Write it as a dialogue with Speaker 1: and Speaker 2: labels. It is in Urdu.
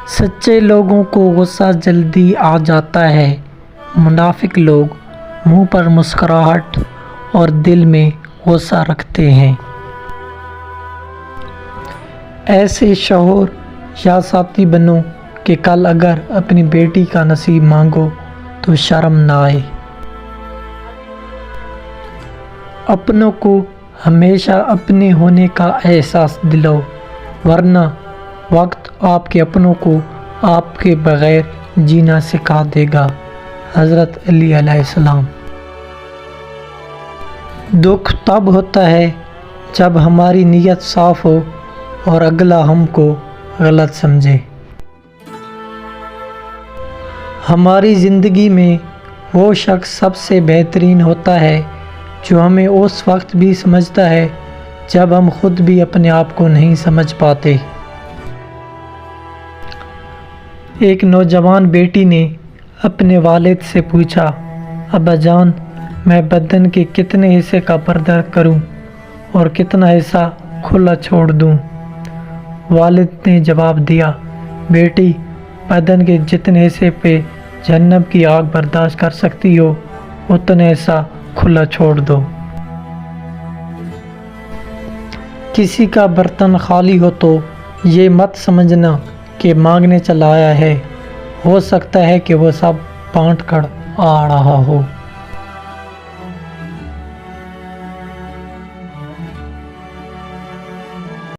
Speaker 1: سچے لوگوں کو غصہ جلدی آ جاتا ہے، منافق لوگ منہ پر مسکراہٹ اور دل میں غصہ رکھتے ہیں۔ ایسے شوہر یا ساتھی بنو کہ کل اگر اپنی بیٹی کا نصیب مانگو تو شرم نہ آئے۔ اپنوں کو ہمیشہ اپنے ہونے کا احساس دلاؤ، ورنہ وقت آپ کے اپنوں کو آپ کے بغیر جینا سکھا دے گا۔ حضرت علی علیہ السلام۔ دکھ تب ہوتا ہے جب ہماری نیت صاف ہو اور اگلا ہم کو غلط سمجھے۔ ہماری زندگی میں وہ شخص سب سے بہترین ہوتا ہے جو ہمیں اس وقت بھی سمجھتا ہے جب ہم خود بھی اپنے آپ کو نہیں سمجھ پاتے۔ ایک نوجوان بیٹی نے اپنے والد سے پوچھا، ابا جان، میں بدن کے کتنے حصے کا پردہ کروں اور کتنا حصہ کھلا چھوڑ دوں؟ والد نے جواب دیا، بیٹی، بدن کے جتنے حصے پہ جہنم کی آگ برداشت کر سکتی ہو اتنا حصہ کھلا چھوڑ دو۔ کسی کا برتن خالی ہو تو یہ مت سمجھنا کہ مانگنے چلا آیا ہے، ہو سکتا ہے کہ وہ سب بانٹ کر آ رہا ہو۔